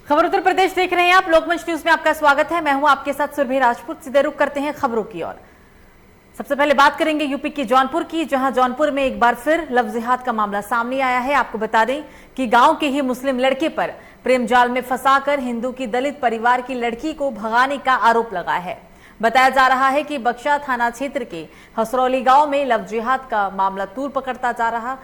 खबर उत्तर प्रदेश देख रहे हैं आप। लोकमंच न्यूज में आपका स्वागत है। मैं हूं आपके साथ सुरभि राजपूत। सीधे रुख करते हैं खबरों की ओर। सबसे पहले बात करेंगे यूपी की जौनपुर की, जहां जौनपुर में एक बार फिर लव जिहाद का मामला सामने आया है। आपको बता दें कि गांव के ही मुस्लिम लड़के पर प्रेम जाल में फंसाकर हिंदू की दलित परिवार की लड़की को भगाने का आरोप लगा है। बताया जा रहा है कि बक्सा थाना क्षेत्र के हसरौली गांव में लव जिहाद का मामला तूल पकड़ता जा रहा।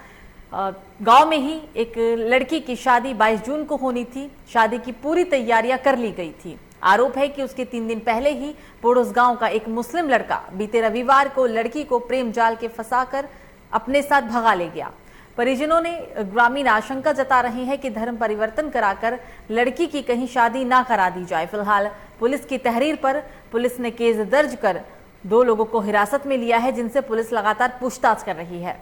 गांव में ही एक लड़की की शादी 22 जून को होनी थी। शादी की पूरी तैयारियां कर ली गई थी। आरोप है कि उसके 3 दिन पहले ही पड़ोस गांव का एक मुस्लिम लड़का बीते रविवार को लड़की को प्रेम जाल के फंसाकर अपने साथ भगा ले गया। परिजनों ने ग्रामीण आशंका जता रहे हैं कि धर्म परिवर्तन कराकर लड़की की कहीं शादी ना करा दी जाए। फिलहाल पुलिस की तहरीर पर पुलिस ने केस दर्ज कर 2 लोगों को हिरासत में लिया है, जिनसे पुलिस लगातार पूछताछ कर रही है।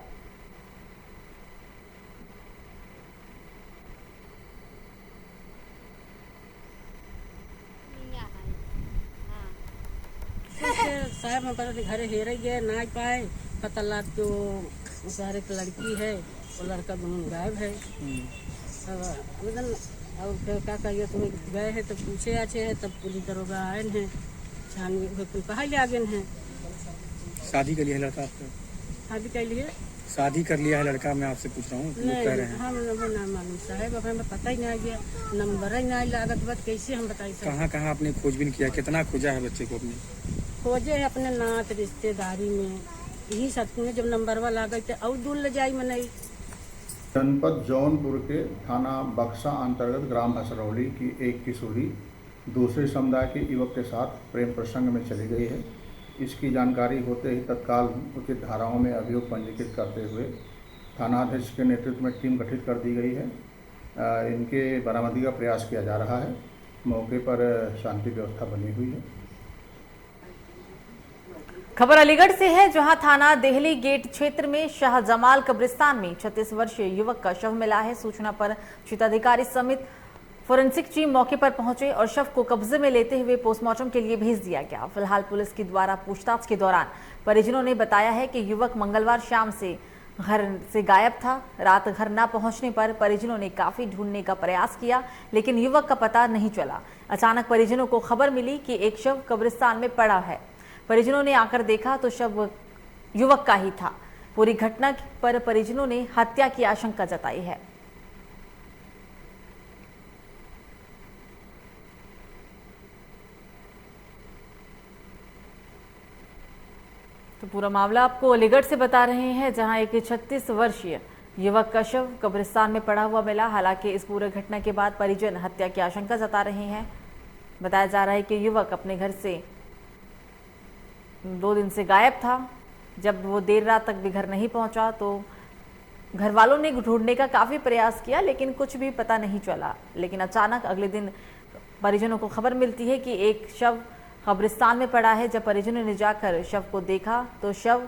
साहब हम पता घरे हेरे गए ना पाए, पता लग तो शहर एक लड़की है, वो लड़का दोनों गायब है। और फिर क्या कहिए, तुम गए हैं तो पूछे अच्छे है, तब पुलिस दरोगा आए हैं, छानबीन कहा ले आगे हैं। शादी कर लिया है लड़का आपका? शादी कर लिए, शादी कर लिया है लड़का? मैं आपसे पूछ रहा हूँ, लोग कह रहे हैं। हम ना मालूम साहब, अब हमें पता ही नहीं गया, नंबर ही नहीं लागत, बात कैसे हम बताइए। कहाँ कहाँ आपने खोजबीन किया, कितना खोजा है बच्चे को अपने? खोजे है अपने नात रिश्तेदारी में, यही सब ने जब नंबरवा लागत थे और दूर ले जाई मनई। जनपद जौनपुर के थाना बक्सा अंतर्गत ग्राम हसरौली की एक किशोरी दूसरे समुदाय के युवक के साथ प्रेम प्रसंग में चली गई है। इसकी जानकारी होते ही तत्काल उचित धाराओं में अभियोग पंजीकृत करते हुए थानाध्यक्ष के नेतृत्व में टीम गठित कर दी गई है। इनके बरामदगी का प्रयास किया जा रहा है। मौके पर शांति व्यवस्था बनी हुई है। खबर अलीगढ़ से है, जहां थाना देहली गेट क्षेत्र में शाहजमाल कब्रिस्तान में 36 वर्षीय युवक का शव मिला है। सूचना पर क्षेत्राधिकारी समेत फोरेंसिक टीम मौके पर पहुंचे और शव को कब्जे में लेते हुए पोस्टमार्टम के लिए भेज दिया गया। फिलहाल पुलिस के द्वारा पूछताछ के दौरान परिजनों ने बताया है कि युवक मंगलवार शाम से घर से गायब था। रात घर न पहुंचने पर परिजनों ने काफी ढूंढने का प्रयास किया, लेकिन युवक का पता नहीं चला। अचानक परिजनों को खबर मिली कि एक शव कब्रिस्तान में पड़ा है। परिजनों ने आकर देखा तो शव युवक का ही था। पूरी घटना पर परिजनों ने हत्या की आशंका जताई है। तो पूरा मामला आपको अलीगढ़ से बता रहे हैं, जहां एक 36 वर्षीय युवक का शव कब्रिस्तान में पड़ा हुआ मिला। हालांकि इस पूरे घटना के बाद परिजन हत्या की आशंका जता रहे हैं। बताया जा रहा है कि युवक अपने घर से 2 दिन से गायब था। जब वो देर रात तक भी घर नहीं पहुंचा तो घर वालों ने ढूंढने का काफी प्रयास किया, लेकिन कुछ भी पता नहीं चला। लेकिन अचानक अगले दिन परिजनों को खबर मिलती है कि एक शव कब्रिस्तान में पड़ा है। जब परिजनों ने जाकर शव को देखा तो शव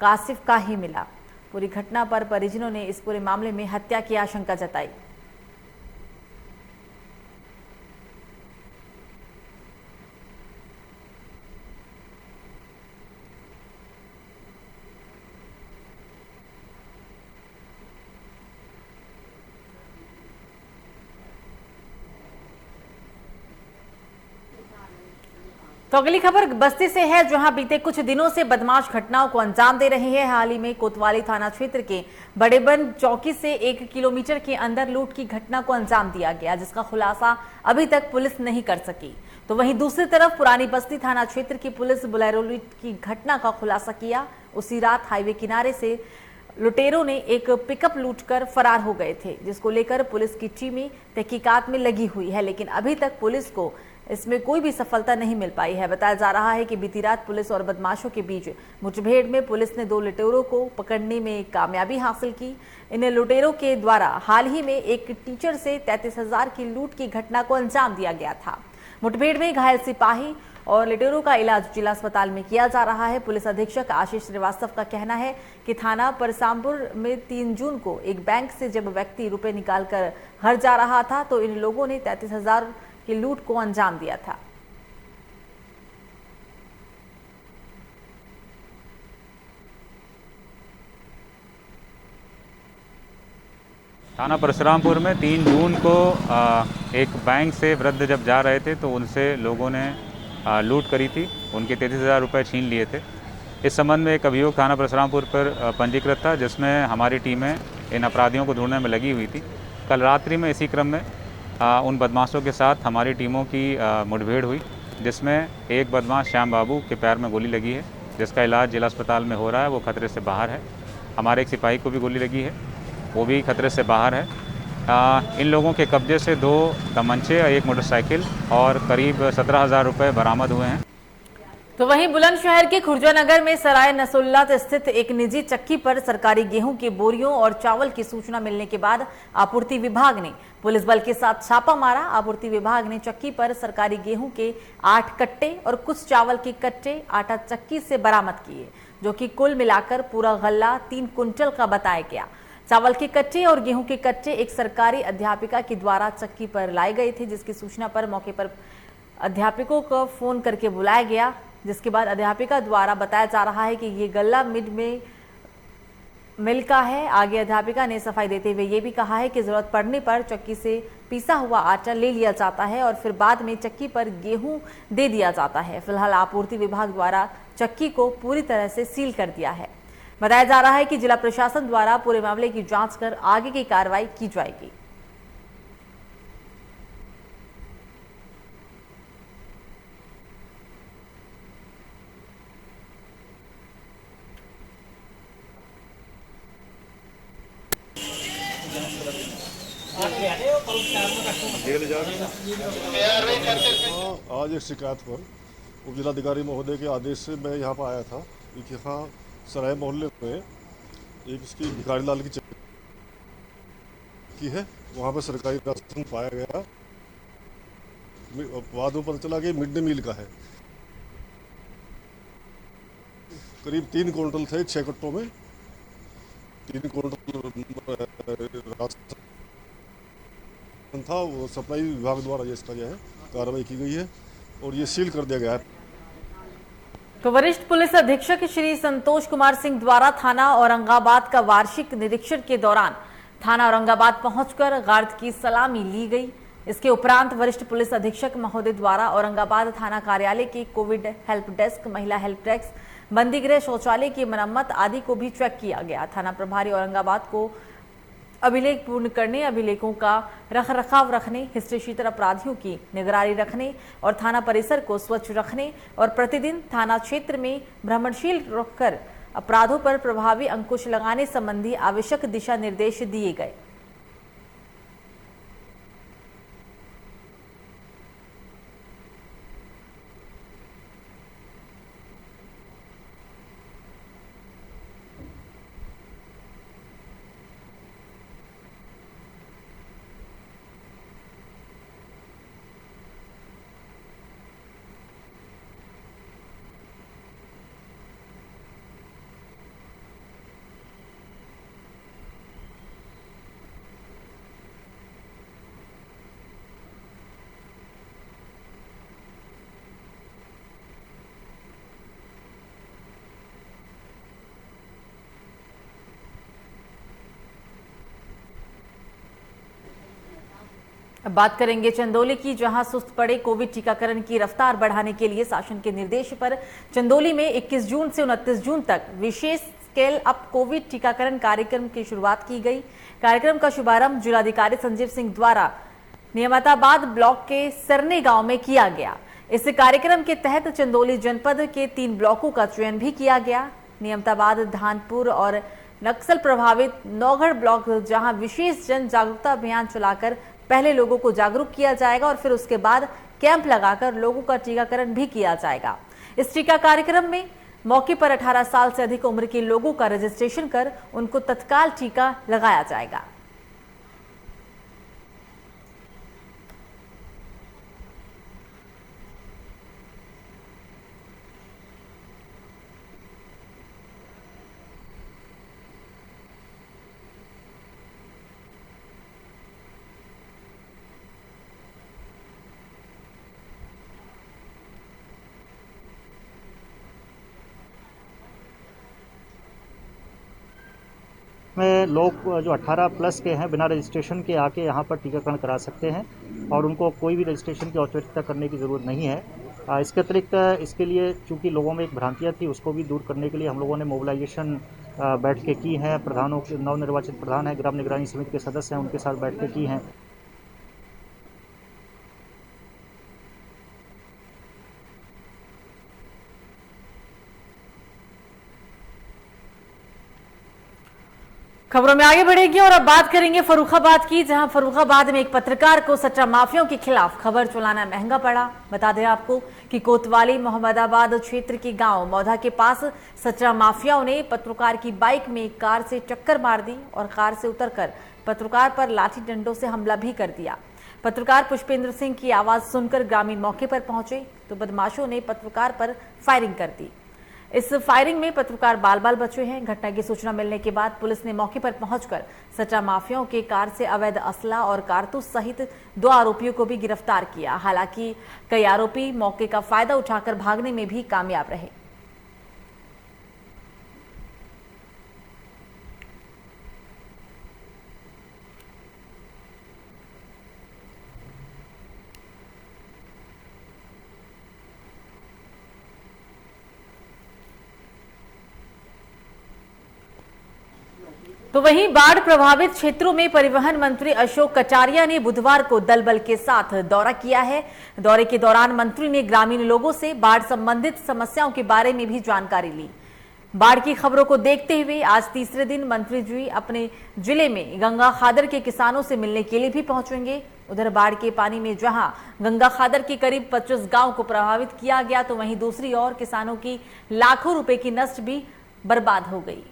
कासिफ का ही मिला। पूरी घटना पर परिजनों ने इस पूरे मामले में हत्या की आशंका जताई। तो अगली खबर बस्ती से है, जहां बीते कुछ दिनों से बदमाश घटनाओं को अंजाम दे रहे हैं। हाल ही में कोतवाली थाना क्षेत्र के बड़ेबन चौकी से 1 किलोमीटर के अंदर लूट की घटना को अंजाम दिया गया, जिसका खुलासा अभी तक पुलिस नहीं कर सकी। तो वहीं दूसरी तरफ पुरानी बस्ती थाना क्षेत्र की पुलिस बोलेरो लूट की घटना का खुलासा किया। उसी रात हाईवे किनारे से लुटेरों ने एक पिकअप लूटकर फरार हो गए थे, जिसको लेकर पुलिस की टीमें तहकीकात में लगी हुई है, लेकिन अभी तक पुलिस को इसमें कोई भी सफलता नहीं मिल पाई है। बताया जा रहा है कि बीती रात पुलिस और बदमाशों के बीच मुठभेड़ में पुलिस ने 2 लुटेरों को पकड़ने में कामयाबी हासिल की। इन लुटेरों के द्वारा हाल ही में एक टीचर से 33,000 की लूट की घटना को अंजाम दिया गया था। मुठभेड़ में घायल सिपाही और लुटेरों का इलाज जिला अस्पताल में किया जा रहा है। पुलिस अधीक्षक आशीष श्रीवास्तव का कहना है कि थाना परसामपुर में 3 जून को एक बैंक से जब व्यक्ति रुपए निकालकर घर जा रहा था तो इन लोगों ने 33,000 की लूट को अंजाम दिया था। थाना परशुरामपुर में 3 जून को एक बैंक से वृद्ध जब जा रहे थे तो उनसे लोगों ने लूट करी थी, उनके 33,000 रुपये छीन लिए थे। इस संबंध में एक अभियोग थाना परशुरामपुर पर पंजीकृत था, जिसमें हमारी टीमें इन अपराधियों को ढूंढने में लगी हुई थी। कल रात्रि में इसी क्रम में उन बदमाशों के साथ हमारी टीमों की मुठभेड़ हुई, जिसमें एक बदमाश श्याम बाबू के पैर में गोली लगी है, जिसका इलाज जिला अस्पताल में हो रहा है, वो खतरे से बाहर है। हमारे एक सिपाही को भी गोली लगी है, वो भी खतरे से बाहर है। इन लोगों के कब्जे से 2 तमंचे, 1 मोटरसाइकिल और करीब 17,000 रुपये बरामद हुए हैं। तो वहीं बुलंदशहर के खुर्जानगर में सराय नसरुल्लाह स्थित एक निजी चक्की पर सरकारी गेहूं की बोरियों और चावल की सूचना मिलने के बाद आपूर्ति विभाग ने पुलिस बल के साथ छापा मारा। आपूर्ति विभाग ने चक्की पर सरकारी गेहूं के 8 कट्टे और कुछ चावल के कट्टे आटा चक्की से बरामद किए, जो कि कुल मिलाकर पूरा गल्ला 3 कुंटल का बताया गया। चावल के कट्टे और गेहूं के कट्टे एक सरकारी अध्यापिका के द्वारा चक्की पर लाए गए थे, जिसकी सूचना पर मौके पर अध्यापकों को फोन करके बुलाया गया, जिसके बाद अध्यापिका द्वारा बताया जा रहा है कि ये गल्ला मिल का है। आगे अध्यापिका ने सफाई देते हुए ये भी कहा है कि जरूरत पड़ने पर चक्की से पीसा हुआ आटा ले लिया जाता है और फिर बाद में चक्की पर गेहूं दे दिया जाता है। फिलहाल आपूर्ति विभाग द्वारा चक्की को पूरी तरह से सील कर दिया है। बताया जा रहा है कि जिला प्रशासन द्वारा पूरे मामले की जांच कर आगे की कार्रवाई की जाएगी। आज एक शिकायत पर उप जिलाधिकारी महोदय के आदेश से मैं यहाँ पर आया था कि यहाँ सराय मोहल्ले में एक इसकी भिखारी लाल की चक्की है, वहाँ पर सरकारी राशन पाया गया। बाद में पता चला कि मिड डे मील का है। करीब 3 कुंटल थे 6 कट्टों में, 3 कुंटल राशन था। वो सप्लाई विभाग द्वारा इसका जो है कार्रवाई की गई है और ये सील कर दिया गया है। तो वरिष्ठ पुलिस अधीक्षक श्री संतोष कुमार सिंह द्वारा थाना औरंगाबाद का वार्षिक निरीक्षण के दौरान थाना औरंगाबाद पहुंचकर गार्ड की सलामी ली गई। इसके उपरांत वरिष्ठ पुलिस अधीक्षक महोदय द्वारा औरंगाबाद थाना कार्यालय के कोविड हेल्प डेस्क, महिला हेल्प डेस्क, बंदीगृह, शौचालय की मरम्मत आदि को भी चेक किया गया। थाना प्रभारी औरंगाबाद को अभिलेख पूर्ण करने, अभिलेखों का रखरखाव रखने, हिस्ट्री शीटर अपराधियों की निगरानी रखने और थाना परिसर को स्वच्छ रखने और प्रतिदिन थाना क्षेत्र में भ्रमणशील रखकर अपराधों पर प्रभावी अंकुश लगाने संबंधी आवश्यक दिशा निर्देश दिए गए। अब बात करेंगे चंदौली की, जहां सुस्त पड़े कोविड टीकाकरण की रफ्तार बढ़ाने के लिए शासन के निर्देश पर चंदौली में 21 जून से 29 जून तक विशेष स्केल अप कोविड टीकाकरण कार्यक्रम की शुरुआत की गई। कार्यक्रम का शुभारंभ जिलाधिकारी संजीव सिंह द्वारा नियामताबाद ब्लॉक के सरने गांव में किया गया। इस कार्यक्रम के तहत चंदौली जनपद के 3 ब्लॉकों का चयन भी किया गया। नियामताबाद, धानपुर और नक्सल प्रभावित नौगढ़ ब्लॉक, जहां विशेष जन जागरूकता अभियान चलाकर पहले लोगों को जागरूक किया जाएगा और फिर उसके बाद कैंप लगाकर लोगों का टीकाकरण भी किया जाएगा। इस टीका कार्यक्रम में मौके पर 18 साल से अधिक उम्र के लोगों का रजिस्ट्रेशन कर उनको तत्काल टीका लगाया जाएगा। इसमें लोग जो 18 प्लस के हैं बिना रजिस्ट्रेशन के आके यहाँ पर टीकाकरण करा सकते हैं और उनको कोई भी रजिस्ट्रेशन की औपचारिकता करने की ज़रूरत नहीं है। इसके अतिरिक्त इसके लिए चूँकि लोगों में एक भ्रांतियाँ थी उसको भी दूर करने के लिए हम लोगों ने मोबिलाइजेशन बैठकें की हैं। प्रधानों के नवनिर्वाचित प्रधान हैं, ग्राम निगरानी समिति के सदस्य हैं, उनके साथ बैठकें की हैं। खबरों में आगे बढ़ेगी और अब बात करेंगे फर्रुखाबाद की, जहां फर्रुखाबाद में एक पत्रकार को सट्टा माफियाओं के खिलाफ खबर चलाना महंगा पड़ा। बता दें आपको कि कोतवाली मोहम्मदाबाद क्षेत्र के गांव मौधा के पास सट्टा माफियाओं ने पत्रकार की बाइक में कार से टक्कर मार दी और कार से उतरकर पत्रकार पर लाठी डंडों से हमला भी कर दिया। पत्रकार पुष्पेंद्र सिंह की आवाज सुनकर ग्रामीण मौके पर पहुंचे तो बदमाशों ने पत्रकार पर फायरिंग कर दी। इस फायरिंग में पत्रकार बाल बाल बचे हैं। घटना की सूचना मिलने के बाद पुलिस ने मौके पर पहुंचकर सट्टा माफियाओं के कार से अवैध असला और कारतूस सहित 2 आरोपियों को भी गिरफ्तार किया। हालांकि कई आरोपी मौके का फायदा उठाकर भागने में भी कामयाब रहे। तो वहीं बाढ़ प्रभावित क्षेत्रों में परिवहन मंत्री अशोक कटारिया ने बुधवार को दल बल के साथ दौरा किया है। दौरे के दौरान मंत्री ने ग्रामीण लोगों से बाढ़ संबंधित समस्याओं के बारे में भी जानकारी ली। बाढ़ की खबरों को देखते हुए आज तीसरे दिन मंत्री जी अपने जिले में गंगा खादर के किसानों से मिलने के लिए भी पहुंचेंगे। उधर बाढ़ के पानी में जहां गंगा खादर के करीब 25 गांव को प्रभावित किया गया, तो वहीं दूसरी ओर किसानों की लाखों रुपए की नष्ट भी बर्बाद हो गई।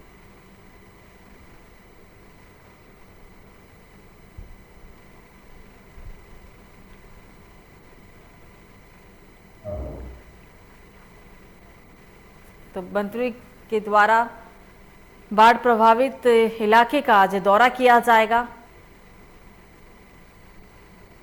तो मंत्री के द्वारा बाढ़ प्रभावित इलाके का आज दौरा किया जाएगा,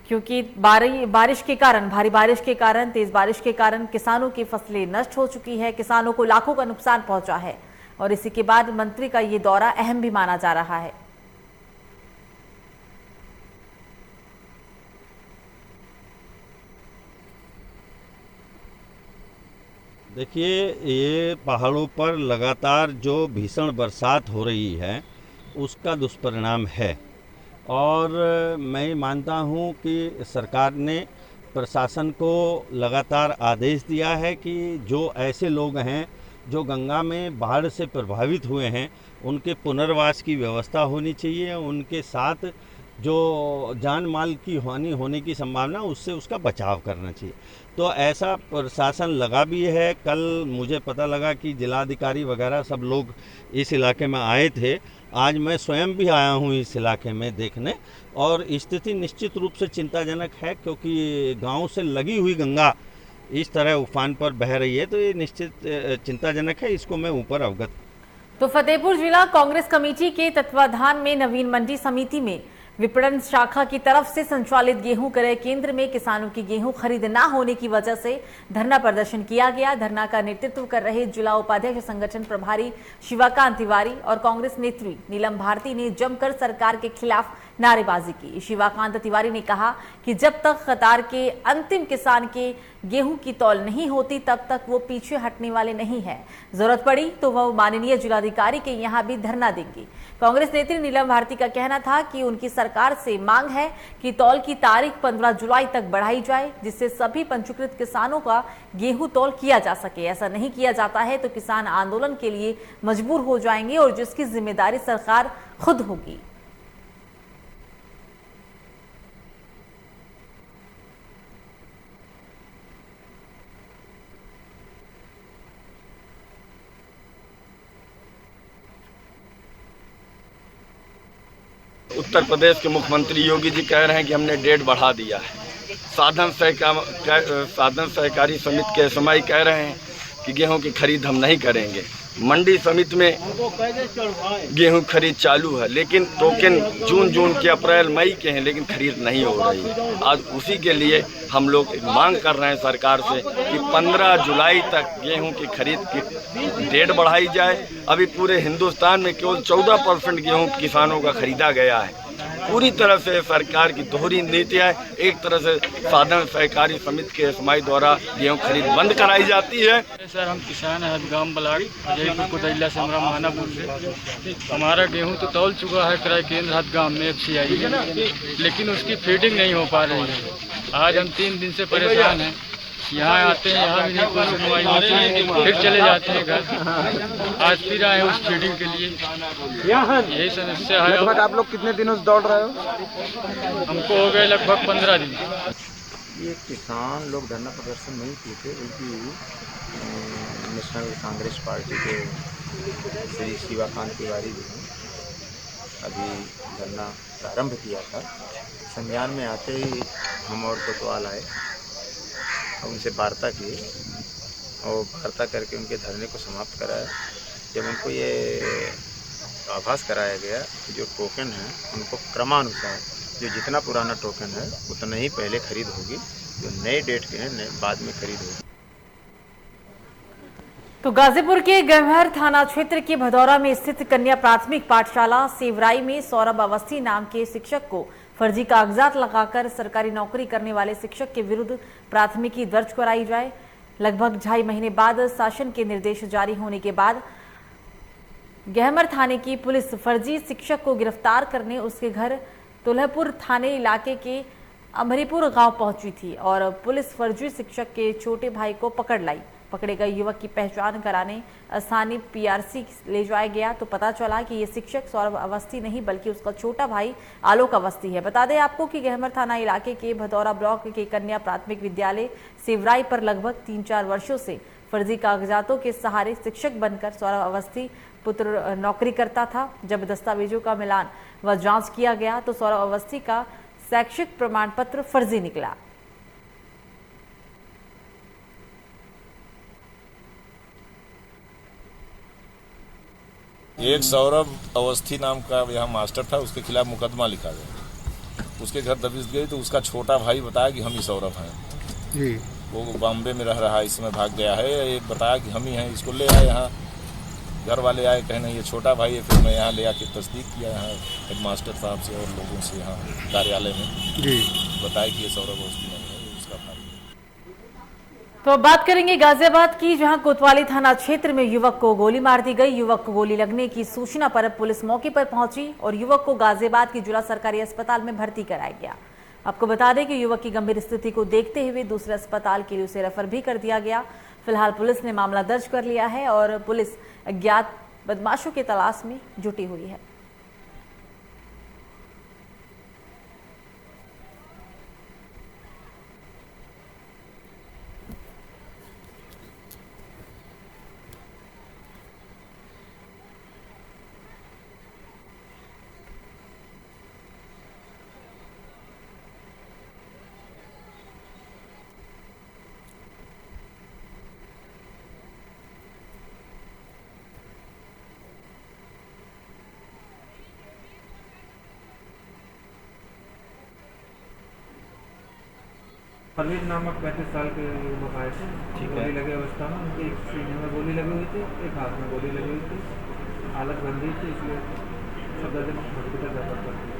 क्योंकि भारी बारिश के कारण तेज बारिश के कारण किसानों की फसलें नष्ट हो चुकी है, किसानों को लाखों का नुकसान पहुंचा है और इसी के बाद मंत्री का ये दौरा अहम भी माना जा रहा है। देखिए, ये पहाड़ों पर लगातार जो भीषण बरसात हो रही है उसका दुष्परिणाम है और मैं मानता हूँ कि सरकार ने प्रशासन को लगातार आदेश दिया है कि जो ऐसे लोग हैं जो गंगा में बाढ़ से प्रभावित हुए हैं उनके पुनर्वास की व्यवस्था होनी चाहिए। उनके साथ जो जान माल की हानि होने की संभावना उससे उसका बचाव करना चाहिए। तो ऐसा प्रशासन लगा भी है। कल मुझे पता लगा कि जिलाधिकारी वगैरह सब लोग इस इलाके में आए थे। आज मैं स्वयं भी आया हूँ इस इलाके में देखने और स्थिति निश्चित रूप से चिंताजनक है, क्योंकि गांव से लगी हुई गंगा इस तरह उफान पर बह रही है, तो ये निश्चित चिंताजनक है। इसको मैं ऊपर अवगत। तो फतेहपुर जिला कांग्रेस कमेटी के तत्वाधान में नवीन मंडी समिति में विपणन शाखा की तरफ से संचालित गेहूं क्रय केंद्र में किसानों की गेहूं खरीद न होने की वजह से धरना प्रदर्शन किया गया। धरना का नेतृत्व कर रहे जिला उपाध्यक्ष संगठन प्रभारी शिवाकांत तिवारी और कांग्रेस नेत्री नीलम भारती ने जमकर सरकार के खिलाफ नारेबाजी की। शिवाकांत तिवारी ने कहा कि जब तक कतार के अंतिम किसान के गेहूं की तौल नहीं होती तब तक वो पीछे हटने वाले नहीं है। जरूरत पड़ी तो वह माननीय जिलाधिकारी के यहां भी धरना देंगे। कांग्रेस नेत्री नीलम भारती का कहना था कि उनकी सरकार से मांग है कि तौल की तारीख 15 जुलाई तक बढ़ाई जाए, जिससे सभी पंजीकृत किसानों का गेहूं तौल किया जा सके। ऐसा नहीं किया जाता है तो किसान आंदोलन के लिए मजबूर हो जाएंगे और जिसकी जिम्मेदारी सरकार खुद होगी। उत्तर प्रदेश के मुख्यमंत्री योगी जी कह रहे हैं कि हमने डेट बढ़ा दिया है। साधन सहकारी समिति के समाई कह रहे हैं कि गेहूं की खरीद हम नहीं करेंगे। मंडी समिति में गेहूं खरीद चालू है, लेकिन टोकन जून के अप्रैल मई के हैं, लेकिन खरीद नहीं हो रही। आज उसी के लिए हम लोग मांग कर रहे हैं सरकार से कि 15 जुलाई तक गेहूं की खरीद की डेट बढ़ाई जाए। अभी पूरे हिंदुस्तान में केवल 14% गेहूं किसानों का खरीदा गया है। पूरी तरह से सरकार की दोहरी नीति है। एक तरह से साधन सहकारी समिति के एसएमआई द्वारा गेहूं खरीद बंद कराई जाती है। सर हम किसान हैं हदगाम ब्लाक जयपुर कोदैला से, हमरा मानापुर से। हमारा गेहूं तो तौल चुका है क्रय केंद्र हदगाम में FCI, लेकिन उसकी फीडिंग नहीं हो पा रही है। आज हम 3 दिन से परेशान हैं। यहाँ आते हैं, यहाँ भी नहीं कोई सुनवाई होती है, फिर चले जाते हैं घर। आज फिर आए उस फीडिंग के लिए, यही समस्या है। लगभग आप लोग कितने दिनों से दौड़ रहे हो? हमको हो गए लगभग 15 दिन। ये किसान लोग धरना प्रदर्शन नहीं किए थे, बल्कि नेशनल कांग्रेस पार्टी के श्री शिवाकांत तिवारी जी ने अभी धरना प्रारंभ किया था। संज्ञान में आते ही हम और कोतवाल आए, उनसे वार्ता की और वार्ता करके उनके धरने को समाप्त कराया। जब उनको ये आभास कराया गया कि जो टोकन है उनको क्रमानुसार जो जितना पुराना टोकन है उतना ही पहले खरीद होगी, जो नए डेट के हैं बाद में खरीद होगी। तो गाजीपुर के गहमर थाना क्षेत्र के भदौरा में स्थित कन्या प्राथमिक पाठशाला सेवराई में सौरभ अवस्थी नाम के शिक्षक को फर्जी कागजात लगाकर सरकारी नौकरी करने वाले शिक्षक के विरुद्ध प्राथमिकी दर्ज कराई जाए। लगभग 2.5 महीने बाद शासन के निर्देश जारी होने के बाद गहमर थाने की पुलिस फर्जी शिक्षक को गिरफ्तार करने उसके घर तुल्हपुर थाने इलाके के अमरीपुर गांव पहुंची थी और पुलिस फर्जी शिक्षक के छोटे भाई को पकड़ लाई। पकड़े गए युवक की पहचान कराने स्थानीय PRC ले जाया गया तो पता चला कि ये शिक्षक सौरभ अवस्थी नहीं बल्कि उसका छोटा भाई आलोक अवस्थी है। बता दें आपको कि गहमर थाना इलाके के भदौरा ब्लॉक के कन्या प्राथमिक विद्यालय सेवराई पर लगभग 3-4 वर्षों से फर्जी कागजातों के सहारे शिक्षक बनकर सौरभ अवस्थी पुत्र नौकरी करता था। जब दस्तावेजों का मिलान व जांच किया गया तो सौरभ अवस्थी का शैक्षिक प्रमाण पत्र फर्जी निकला। एक सौरभ अवस्थी नाम का यहाँ मास्टर था, उसके खिलाफ मुकदमा लिखा गया। उसके घर दबिश गई तो उसका छोटा भाई बताया कि हम ही सौरभ हैं जी। वो बॉम्बे में रह रहा है, इस समय भाग गया है। ये बताया कि हम ही हैं, इसको ले आए यहाँ। घर वाले आए, कहना ये छोटा भाई है। फिर मैं यहाँ ले आके तस्दीक किया यहाँ हेडमास्टर साहब से और लोगों से यहाँ कार्यालय में जी, बताया कि ये सौरभ अवस्थी नहीं है, उसका भाई। तो बात करेंगे गाजियाबाद की, जहां कोतवाली थाना क्षेत्र में युवक को गोली मार दी गई। युवक को गोली लगने की सूचना पर पुलिस मौके पर पहुंची और युवक को गाजियाबाद की जिला सरकारी अस्पताल में भर्ती कराया गया। आपको बता दें कि युवक की गंभीर स्थिति को देखते हुए दूसरे अस्पताल के लिए उसे रेफर भी कर दिया गया। फिलहाल पुलिस ने मामला दर्ज कर लिया है और पुलिस अज्ञात बदमाशों की तलाश में जुटी हुई है। परवीन नामक 35 साल के युवक आए थे। गोली लगे अवस्था में, उनके एक सीने में गोली लगी हुई थी, एक हाथ में गोली लगी हुई थी। हालत गंभीर थी, इसलिए सफदरजंग हॉस्पिटल रेफर कर दिया।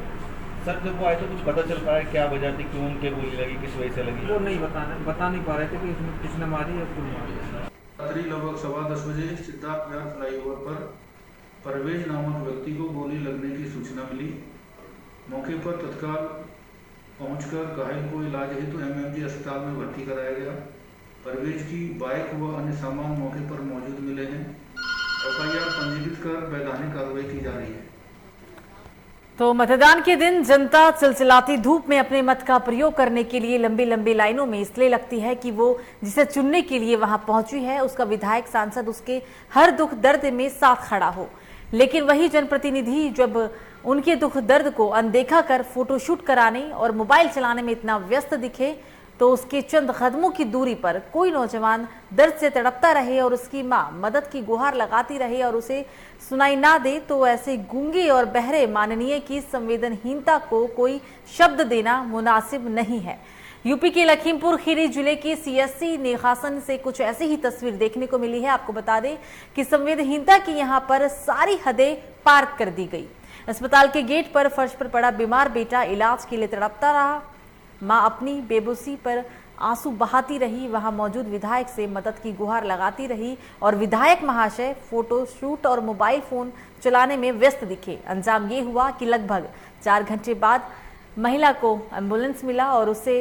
सर जब वो आए तो कुछ पता चल पाया क्या वजह थी, क्यों उनके गोली लगी, किस वजह से लगी? वो नहीं बता नहीं पा रहे थे कि इसमें किसने मारी या क्यों मारी। रात्रि लगभग 10:15 बजे सिद्धार्थ नगर फ्लाईओवर पर परवेज नामक व्यक्ति को गोली लगने की सूचना मिली। मौके पर तत्काल पहुंचकर घायल को इलाज हेतु MMG अस्पताल में भर्ती कराया गया। परवेज की बाइक व अन्य सामान मौके पर मौजूद मिले हैं। FIR पंजीकृत कर वैधानिक कार्रवाई की जा रही है। तो मतदान के दिन जनता चिलचिलाती धूप में अपने मत का प्रयोग करने के लिए लंबी लंबी लाइनों में इसलिए लगती है कि वो जिसे चुनने के लिए वहां पहुंची है उसका विधायक सांसद उसके हर दुख दर्द में साथ खड़ा हो। लेकिन वही जनप्रतिनिधि जब उनके दुख दर्द को अनदेखा कर फोटोशूट कराने और मोबाइल चलाने में इतना व्यस्त दिखे तो उसके चंद कदमों की दूरी पर कोई नौजवान दर्द से तड़पता रहे और उसकी मां मदद की गुहार लगाती रहे और उसे सुनाई ना दे, तो ऐसे गूंगे और बहरे माननीय की संवेदनहीनता को कोई शब्द देना मुनासिब नहीं है। यूपी के लखीमपुर खीरी जिले की सीएससी निघासन से कुछ ऐसी ही तस्वीर देखने को मिली है। आपको बता दें कि संवेदनहीनता की यहां पर सारी हदें पार कर दी गई। अस्पताल के गेट पर फर्श पर पड़ा बीमार बेटा इलाज के लिए तड़पता रहा। मां अपनी बेबसी पर आंसू बहाती रही, वहां मौजूद विधायक से मदद की गुहार लगाती रही और विधायक महाशय फोटो शूट और मोबाइल फोन चलाने में व्यस्त दिखे। अंजाम ये हुआ कि लगभग 4 घंटे बाद महिला को एम्बुलेंस मिला और उसे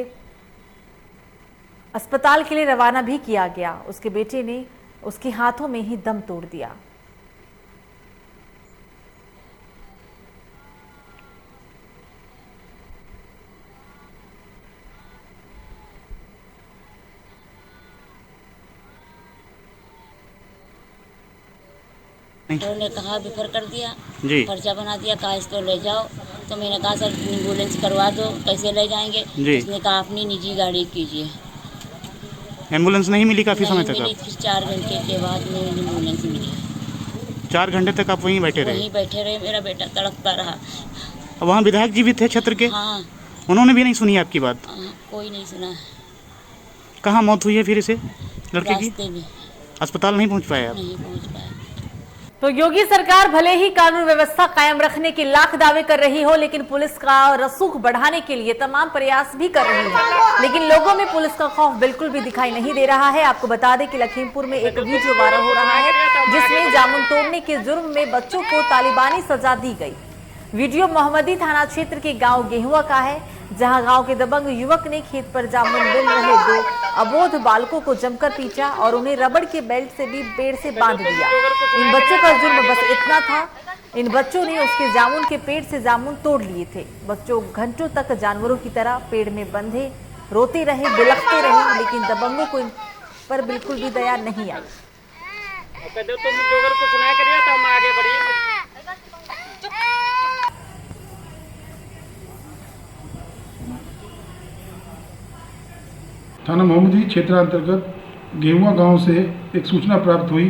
अस्पताल के लिए रवाना भी किया गया। उसके बेटे ने उसके हाथों में ही दम तोड़ दिया। उन्होंने कहा बिफर कर दिया जी, पर्चा बना दिया, कहा इसको ले जाओ। तो मैंने कहा सर एम्बुलेंस करवा दो, कैसे ले जाएंगे जी। उसने कहा अपनी निजी गाड़ी कीजिए। एम्बुलेंस नहीं मिली काफ़ी समय तक? मिली, फिर 4 घंटे के बाद में एम्बुलेंस मिली। 4 घंटे तक आप वहीं बैठे रहे? वहीं बैठे रहे, मेरा बेटा तड़पता रहा। वहाँ विधायक जी भी थे क्षेत्र के? हाँ। उन्होंने भी नहीं सुनी आपकी बात? कोई नहीं सुना। कहाँ मौत हुई है फिर इसे लड़के की? रास्ते में। अस्पताल नहीं पहुँच पाए आप? नहीं पहुँच पाए। तो योगी सरकार भले ही कानून व्यवस्था कायम रखने के लाख दावे कर रही हो, लेकिन पुलिस का रसूख बढ़ाने के लिए तमाम प्रयास भी कर रही है, लेकिन लोगों में पुलिस का खौफ बिल्कुल भी दिखाई नहीं दे रहा है। आपको बता दें कि लखीमपुर में एक वीडियो वायरल हो रहा है जिसमें जामुन तोड़ने के जुर्म में बच्चों को तालिबानी सजा दी गई। वीडियो मोहम्मदी थाना क्षेत्र के गांव गेहुआ का है, जहां गांव के दबंग युवक ने खेत पर जामुन बिन रहे 2 अबोध बालकों को जमकर पीटा और उन्हें रबड़ के बेल्ट से भी पेड़ से बांध दिया। इन बच्चों का जुर्म बस इतना था, इन बच्चों ने उसके जामुन के पेड़ से जामुन तोड़ लिए थे। बच्चों घंटों तक जानवरों की तरह पेड़ में बंधे रोते रहे, बिलखते रहे, लेकिन दबंगों को इन पर बिल्कुल भी दया नहीं आई। थाना मोहम्मदी क्षेत्र अंतर्गत गेहुआ गांव से एक सूचना प्राप्त हुई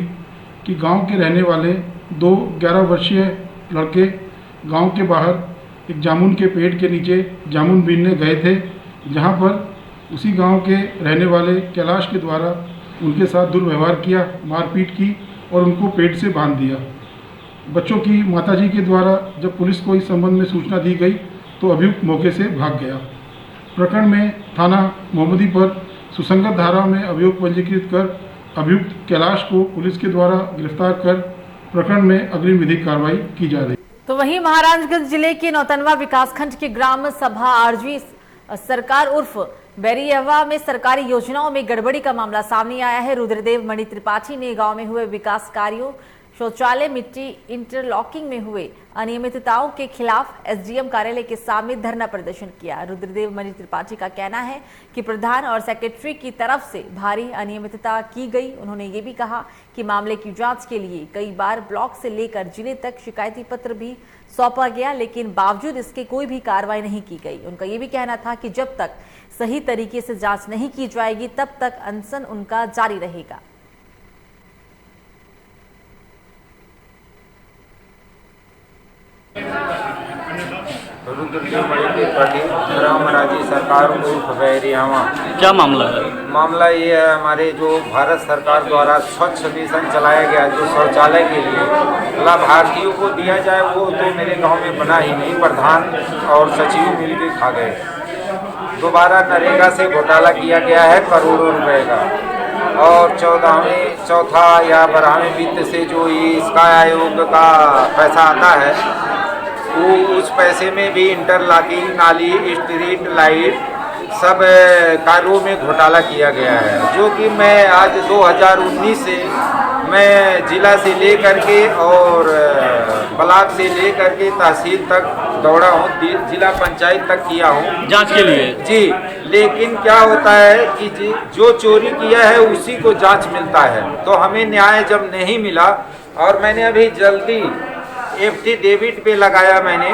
कि गांव के रहने वाले 2 11 वर्षीय लड़के गांव के बाहर एक जामुन के पेड़ के नीचे जामुन बीनने गए थे, जहां पर उसी गांव के रहने वाले कैलाश के द्वारा उनके साथ दुर्व्यवहार किया, मारपीट की और उनको पेड़ से बांध दिया। बच्चों की माताजी के द्वारा जब पुलिस को इस संबंध में सूचना दी गई तो अभियुक्त मौके से भाग गया। प्रकरण में थाना मोहम्मदी पर सुसंगत धारा में अभियोग पंजीकृत कर अभियुक्त कैलाश को पुलिस के द्वारा गिरफ्तार कर प्रकरण में अग्रिम विधिक कार्रवाई की जा रही। तो वहीं महाराजगंज जिले के नौतनवा विकासखंड के ग्राम सभा आरजी सरकार उर्फ बैरियवा में सरकारी योजनाओं में गड़बड़ी का मामला सामने आया है। रुद्रदेव मणि त्रिपाठी ने गांव में हुए विकास कार्यों, शौचालय, मिट्टी इंटरलॉकिंग में हुए अनियमितताओं के खिलाफ एसडीएम कार्यालय के सामने धरना प्रदर्शन किया। रुद्रदेव मणि त्रिपाठी का कहना है कि प्रधान और सेक्रेटरी की तरफ से भारी अनियमितता की गई। उन्होंने ये भी कहा कि मामले की जांच के लिए कई बार ब्लॉक से लेकर जिले तक शिकायती पत्र भी सौंपा गया, लेकिन बावजूद इसके कोई भी कार्रवाई नहीं की गई। उनका ये भी कहना था कि जब तक सही तरीके से जांच नहीं की जाएगी तब तक अनशन उनका जारी रहेगा। रुद्रदेव मणि त्रिपाठी, ग्राम राजी सरकार उर्फ बैरियावा। क्या मामला है? मामला ये है, हमारे जो भारत सरकार द्वारा स्वच्छ मिशन चलाया गया जो शौचालय के लिए लाभार्थियों को दिया जाए, वो तो मेरे गांव में बना ही नहीं। प्रधान और सचिव मिलकर खा गए। दोबारा नरेगा से घोटाला किया गया है करोड़ों रुपए का, और चौथा या 12वें वित्त से जो ये इसका आयोग का पैसा आता है, वो उस पैसे में भी इंटरलॉकिंग, नाली, स्ट्रीट लाइट सब कार्यों में घोटाला किया गया है। जो कि मैं आज 2019 से मैं जिला से ले करके और ब्लॉक से ले करके तहसील तक दौड़ा हूँ, जिला पंचायत तक किया हूँ जांच के लिए जी। लेकिन क्या होता है कि जो चोरी किया है उसी को जांच मिलता है, तो हमें न्याय जब नहीं मिला, और मैंने अभी जल्दी एफिडेविट पे लगाया, मैंने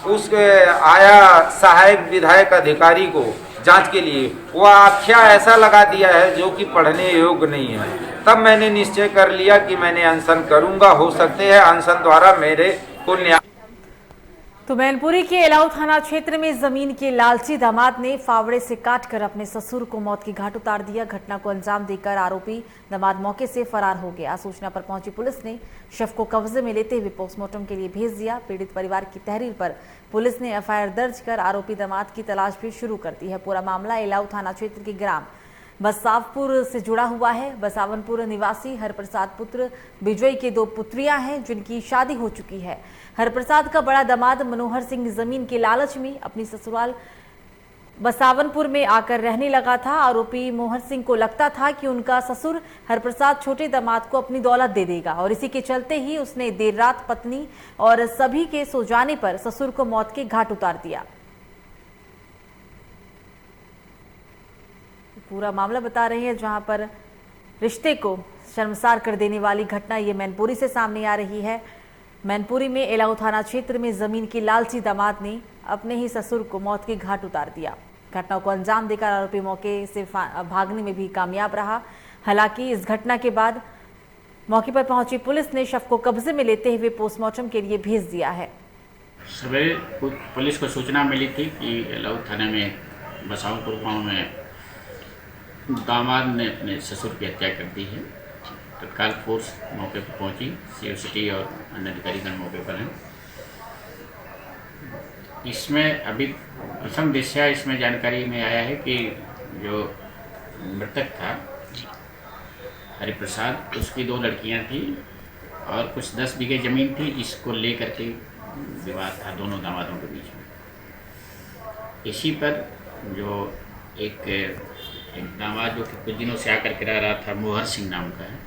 उस आया सहायक विधायक अधिकारी को जांच के लिए, वह आख्या ऐसा लगा दिया है जो कि पढ़ने योग्य नहीं है। तब मैंने निश्चय कर लिया कि मैंने अनशन करूंगा, हो सकते हैं अनशन द्वारा मेरे को न्याय। तो मैनपुरी के एलाऊ थाना क्षेत्र में जमीन के लालची दामाद ने फावड़े से काटकर अपने ससुर को मौत की घाट उतार दिया। घटना को अंजाम देकर आरोपी दामाद मौके से फरार हो गया। सूचना पर पहुंची पुलिस ने शव को कब्जे में लेते हुए पोस्टमार्टम के लिए भेज दिया। पीड़ित परिवार की तहरीर पर पुलिस ने एफआईआर दर्ज कर आरोपी दामाद की तलाश भी शुरू कर दी है। पूरा मामला एलाऊ थाना क्षेत्र के ग्राम बसावपुर से जुड़ा हुआ है। बसावनपुर निवासी हरप्रसाद पुत्र विजय के 2 पुत्रियां हैं जिनकी शादी हो चुकी है। हरप्रसाद का बड़ा दामाद मनोहर सिंह जमीन के लालच में अपनी ससुराल बसावनपुर में आकर रहने लगा था। आरोपी मोहर सिंह को लगता था कि उनका ससुर हरप्रसाद छोटे दामाद को अपनी दौलत दे देगा और इसी के चलते ही उसने देर रात पत्नी और सभी के सो जाने पर ससुर को मौत के घाट उतार दिया। पूरा मामला बता रहे हैं जहां पर रिश्ते को शर्मसार कर देने वाली घटना ये मैनपुरी से सामने आ रही है। मैनपुरी में एलाऊ थाना क्षेत्र में जमीन के लालची दामाद ने अपने ही ससुर को मौत के घाट उतार दिया। घटना को अंजाम देकर आरोपी मौके से भागने में भी कामयाब रहा। हालांकि इस घटना के बाद मौके पर पहुंची पुलिस ने शव को कब्जे में लेते हुए पोस्टमार्टम के लिए भेज दिया है। सवेरे पुलिस को सूचना मिली थी कि एलाऊ थाने में बसावपुर गाँव में दामाद ने अपने ससुर की हत्या कर दी है। तत्काल फोर्स मौके पर पहुंची, सीओ सिटी और अन्य अधिकारीगण मौके पर हैं। इसमें अभी प्रथम दृष्टया इसमें जानकारी में आया है कि जो मृतक था हरिप्रसाद, उसकी 2 लड़कियां थी और कुछ 10 बीघे ज़मीन थी जिसको लेकर के विवाद था दोनों दामादों के बीच में। इसी पर जो एक दामाद जो कि कुछ दिनों से आकर के रह रहा था, मोहर सिंह नाम का है,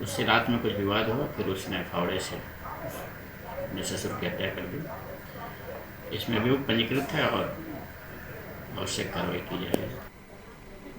उससे रात में कुछ विवाद हुआ, फिर उसने फावड़े से अपने ससुर की हत्या कर दी। इसमें अभियोग पंजीकृत है और आवश्यक कार्रवाई की जाएगी।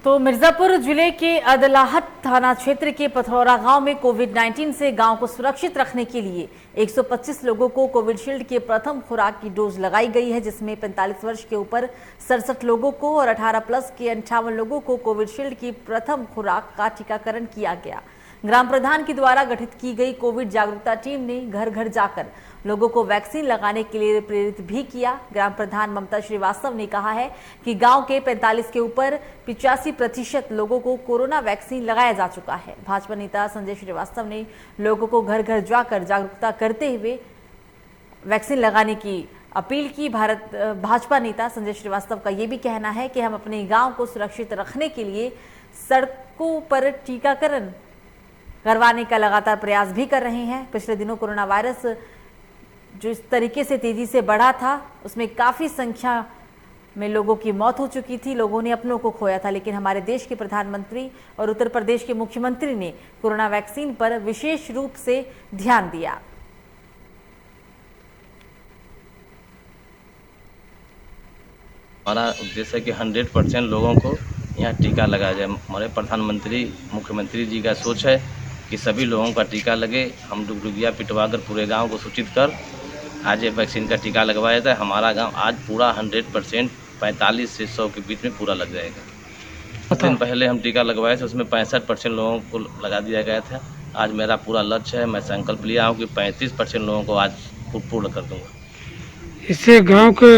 तो मिर्जापुर जिले के अदलाहट थाना क्षेत्र के पथरौरा गांव में कोविड-19 से गांव को सुरक्षित रखने के लिए 125 लोगों को कोविशील्ड के प्रथम खुराक की डोज लगाई गई है, जिसमें 45 वर्ष के ऊपर 67 लोगों को और 18 प्लस के 58 लोगों को कोविशील्ड की प्रथम खुराक का टीकाकरण किया गया। ग्राम प्रधान के द्वारा गठित की गई कोविड जागरूकता टीम ने घर घर जाकर लोगों को वैक्सीन लगाने के लिए प्रेरित भी किया। ग्राम प्रधान ममता श्रीवास्तव ने कहा है कि गांव के 45 के ऊपर 85% लोगों को कोरोना वैक्सीन लगाया जा चुका है। भाजपा नेता संजय श्रीवास्तव ने लोगों को घर घर जाकर जागरूकता करते हुए वैक्सीन लगाने की अपील की। भाजपा नेता संजय श्रीवास्तव का ये भी कहना है कि हम अपने गाँव को सुरक्षित रखने के लिए सड़कों पर टीकाकरण करवाने का लगातार प्रयास भी कर रहे हैं। पिछले दिनों कोरोना वायरस जो इस तरीके से तेजी से बढ़ा था, उसमें काफ़ी संख्या में लोगों की मौत हो चुकी थी, लोगों ने अपनों को खोया था। लेकिन हमारे देश के प्रधानमंत्री और उत्तर प्रदेश के मुख्यमंत्री ने कोरोना वैक्सीन पर विशेष रूप से ध्यान दिया। हमारा उद्देश्य है कि 100% लोगों को यहाँ टीका लगाया जाए। हमारे प्रधानमंत्री मुख्यमंत्री जी का सोच है कि सभी लोगों का टीका लगे। हम डुगडुगिया पिटवा कर पूरे गाँव को सूचित कर आज ये वैक्सीन का टीका लगवाया जाए। हमारा गांव आज पूरा 100% 45 से 100 के बीच में पूरा लग जाएगा। कुछ दिन पहले हम टीका लगवाए थे, उसमें 65% लोगों को लगा दिया गया था। आज मेरा पूरा लक्ष्य है, मैं संकल्प लिया हूँ कि 35% लोगों को आज पूर्ण कर दूँगा। इससे गांव के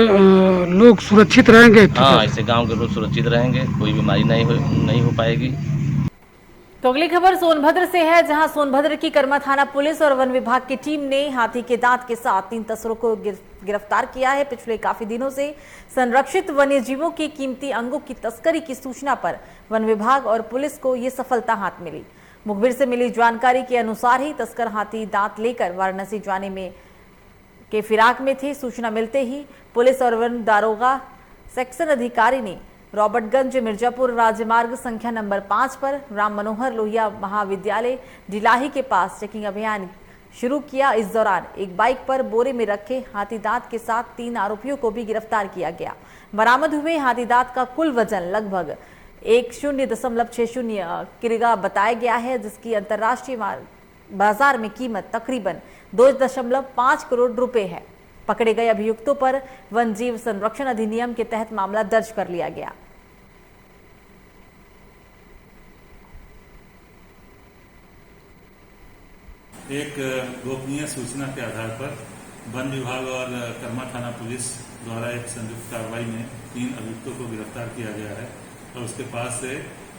लोग सुरक्षित रहेंगे? हाँ, इससे गांव के लोग सुरक्षित रहेंगे, कोई बीमारी नहीं हो पाएगी। तो अगली खबर सोनभद्र से है, जहां सोनभद्र की कर्मा थाना पुलिस और वन विभाग की टीम ने हाथी के दांत के साथ 3 तस्करों को गिरफ्तार किया है। पिछले काफी दिनों से संरक्षित वन्य जीवों के कीमती अंगों की तस्करी की सूचना पर वन विभाग और पुलिस को ये सफलता हाथ मिली। मुखबिर से मिली जानकारी के अनुसार ही तस्कर हाथी दांत लेकर वाराणसी जाने में के फिराक में थे। सूचना मिलते ही पुलिस और वन दारोगा सेक्शन अधिकारी ने रॉबर्टगंज मिर्जापुर राजमार्ग संख्या नंबर 5 पर राम मनोहर लोहिया महाविद्यालय डिलाही के पास चेकिंग अभियान शुरू किया। इस दौरान एक बाइक पर बोरे में रखे हाथी दांत के साथ 3 आरोपियों को भी गिरफ्तार किया गया। बरामद हुए हाथी दांत का कुल वजन लगभग 10.60 किलोग्राम बताया गया है, जिसकी अंतर्राष्ट्रीय बाजार में कीमत तकरीबन 2.5 करोड़ रुपए है। पकड़े गए अभियुक्तों पर वन जीव संरक्षण अधिनियम के तहत मामला दर्ज कर लिया गया। एक गोपनीय सूचना के आधार पर वन विभाग और कर्मा थाना पुलिस द्वारा एक संयुक्त कार्रवाई में 3 अभियुक्तों को गिरफ्तार किया गया है और उसके पास से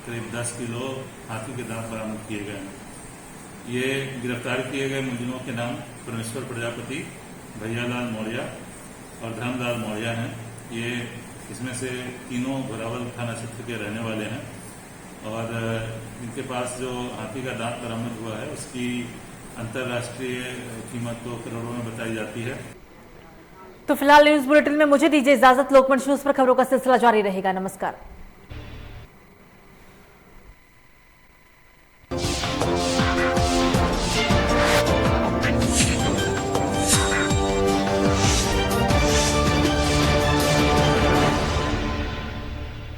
करीब 10 किलो हाथी के दांत बरामद किए गए हैं। ये गिरफ्तार किए गए मुलजिमों के नाम परमेश्वर प्रजापति, भैयालाल मौर्य और धर्मलाल मौर्य हैं। ये इसमें से तीनों घोरावल थाना क्षेत्र के रहने वाले हैं और इनके पास जो हाथी का दांत बरामद हुआ है उसकी अंतर्राष्ट्रीय कीमत तो करोड़ों में बताई जाती है। तो फिलहाल न्यूज बुलेटिन में मुझे दीजिए इजाजत। लोकमंच न्यूज पर खबरों का सिलसिला जारी रहेगा। नमस्कार।